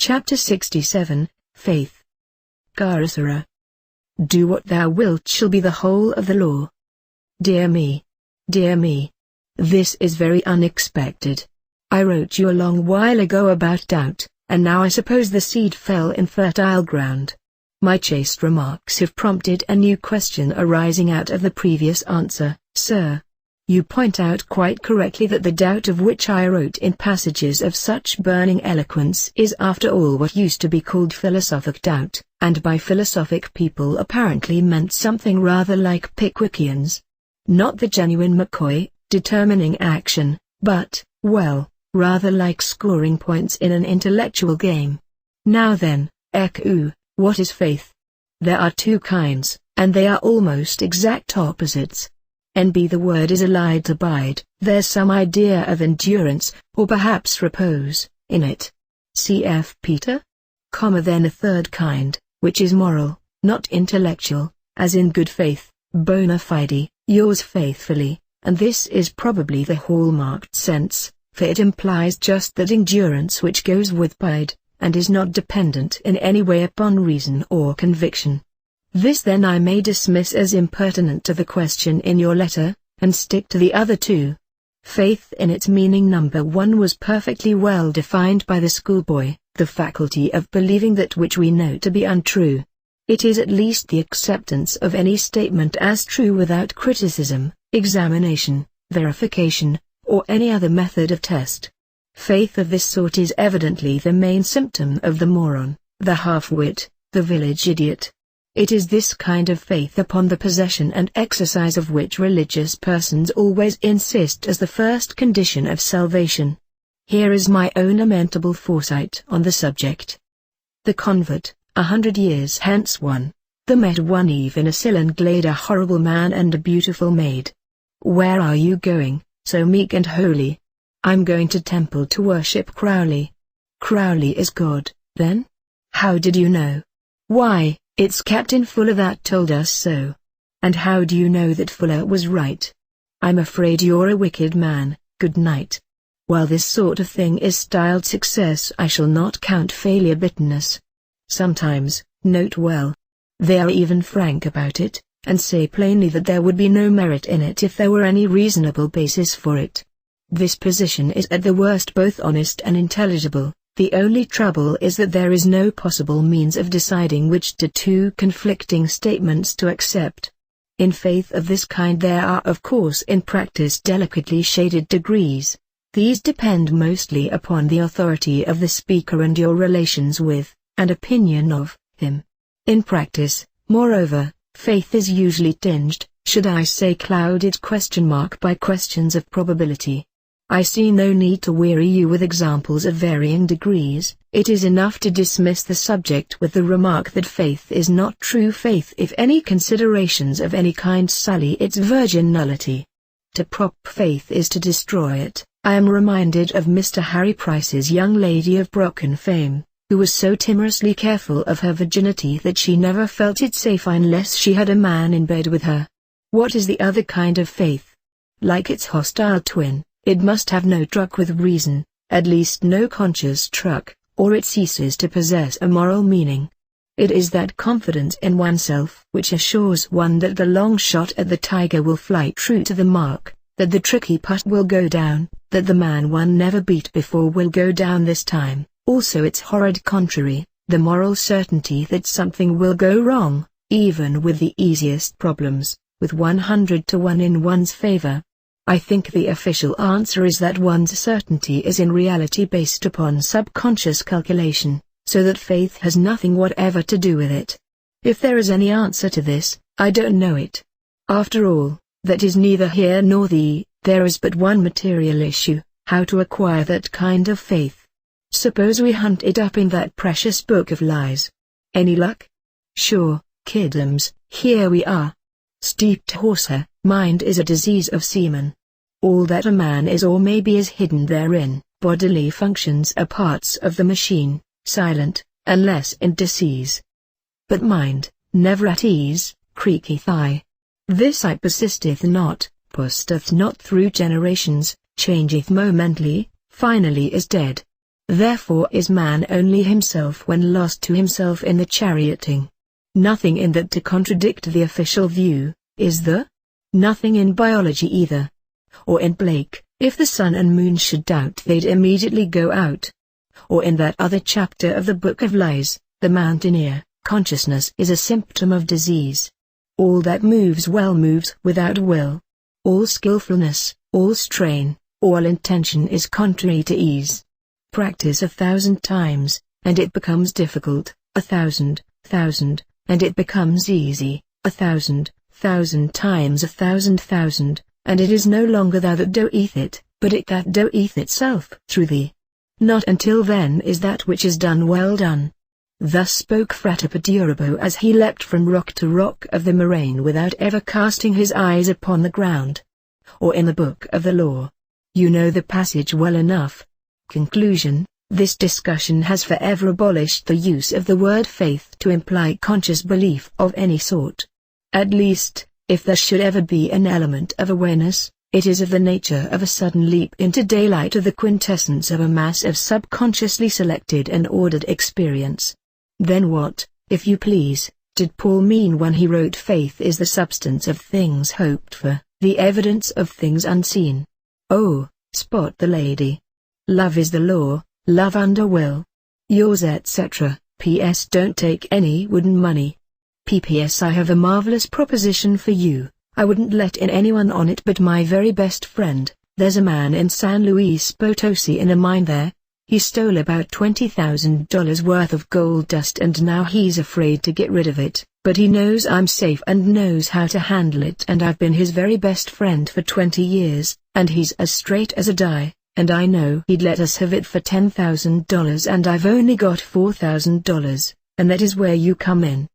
Chapter 67, Faith. Garasara. Do what thou wilt shall be the whole of the law. Dear me. Dear me. This is very unexpected. I wrote you a long while ago about doubt, and now I suppose the seed fell in fertile ground. My chaste remarks have prompted a new question arising out of the previous answer, sir. You point out quite correctly that the doubt of which I wrote in passages of such burning eloquence is after all what used to be called philosophic doubt, and by philosophic people apparently meant something rather like Pickwickians. Not the genuine McCoy, determining action, but, well, rather like scoring points in an intellectual game. Now then, Eku, what is faith? There are two kinds, and they are almost exact opposites. The word is allied to abide, there's some idea of endurance, or perhaps repose, in it. Cf. Peter? Then a third kind, which is moral, not intellectual, as in good faith, bona fide, yours faithfully, and this is probably the hallmarked sense, for it implies just that endurance which goes with abide, and is not dependent in any way upon reason or conviction. This then I may dismiss as impertinent to the question in your letter, and stick to the other two. Faith in its meaning number one was perfectly well defined by the schoolboy, the faculty of believing that which we know to be untrue. It is at least the acceptance of any statement as true without criticism, examination, verification, or any other method of test. Faith of this sort is evidently the main symptom of the moron, the half-wit, the village idiot. It is this kind of faith upon the possession and exercise of which religious persons always insist as the first condition of salvation. Here is my own lamentable foresight on the subject. The convert, 100 years hence there met one eve in a Scillan glade a horrible man and a beautiful maid. Where are you going, so meek and holy? I'm going to temple to worship Crowley. Crowley is God, then? How did you know? Why, it's Captain Fuller that told us so. And how do you know that Fuller was right? I'm afraid you're a wicked man, good night. While this sort of thing is styled success, I shall not count failure bitterness. Sometimes, note well. They are even frank about it, and say plainly that there would be no merit in it if there were any reasonable basis for it. This position is at the worst both honest and intelligible. The only trouble is that there is no possible means of deciding which two conflicting statements to accept. In faith of this kind there are of course in practice delicately shaded degrees. These depend mostly upon the authority of the speaker and your relations with, and opinion of, him. In practice, moreover, faith is usually tinged, should I say clouded by questions of probability. I see no need to weary you with examples of varying degrees. It is enough to dismiss the subject with the remark that faith is not true faith if any considerations of any kind sully its virgin nullity. To prop faith is to destroy it. I am reminded of Mr. Harry Price's young lady of broken fame, who was so timorously careful of her virginity that she never felt it safe unless she had a man in bed with her. What is the other kind of faith? Like its hostile twin, it must have no truck with reason, at least no conscious truck, or it ceases to possess a moral meaning. It is that confidence in oneself which assures one that the long shot at the tiger will fly true to the mark, that the tricky putt will go down, that the man one never beat before will go down this time. Also its horrid contrary, the moral certainty that something will go wrong, even with the easiest problems, with 100 to 1 in one's favor. I think the official answer is that one's certainty is in reality based upon subconscious calculation, so that faith has nothing whatever to do with it. If there is any answer to this, I don't know it. After all, that is neither here nor there is but one material issue, how to acquire that kind of faith. Suppose we hunt it up in that precious book of lies. Any luck? Sure, kiddoms, here we are. Steeped horsehair, mind is a disease of semen. All that a man is or may be is hidden therein. Bodily functions are parts of the machine, silent, unless in disease. But mind, never at ease, creaky thigh. This I persisteth not, pusteth not through generations, changeth momently, finally is dead. Therefore is man only himself when lost to himself in the charioting. Nothing in that to contradict the official view, is there? Nothing in biology either. Or in Blake, if the sun and moon should doubt they'd immediately go out. Or in that other chapter of the Book of Lies, the mountaineer, consciousness is a symptom of disease. All that moves well moves without will. All skillfulness, all strain, all intention is contrary to ease. Practice 1,000 times, and it becomes difficult, 1,000, and it becomes easy, 1,000 times 1,000, and it is no longer thou that doeth it, but it that doeth itself through thee. Not until then is that which is done well done. Thus spoke Frater Perdurabo as he leapt from rock to rock of the moraine without ever casting his eyes upon the ground. Or in the Book of the Law. You know the passage well enough. Conclusion: this discussion has forever abolished the use of the word faith to imply conscious belief of any sort. At least, if there should ever be an element of awareness, it is of the nature of a sudden leap into daylight of the quintessence of a mass of subconsciously selected and ordered experience. Then what, if you please, did Paul mean when he wrote faith is the substance of things hoped for, the evidence of things unseen? Oh, spot the lady. Love is the law, love under will. Yours etc. P.S. Don't take any wooden money. P.P.S. I have a marvelous proposition for you. I wouldn't let in anyone on it but my very best friend. There's a man in San Luis Potosi in a mine there. He stole about $20,000 worth of gold dust and now he's afraid to get rid of it, but he knows I'm safe and knows how to handle it, and I've been his very best friend for 20 years, and he's as straight as a die, and I know he'd let us have it for $10,000 and I've only got $4,000, and that is where you come in.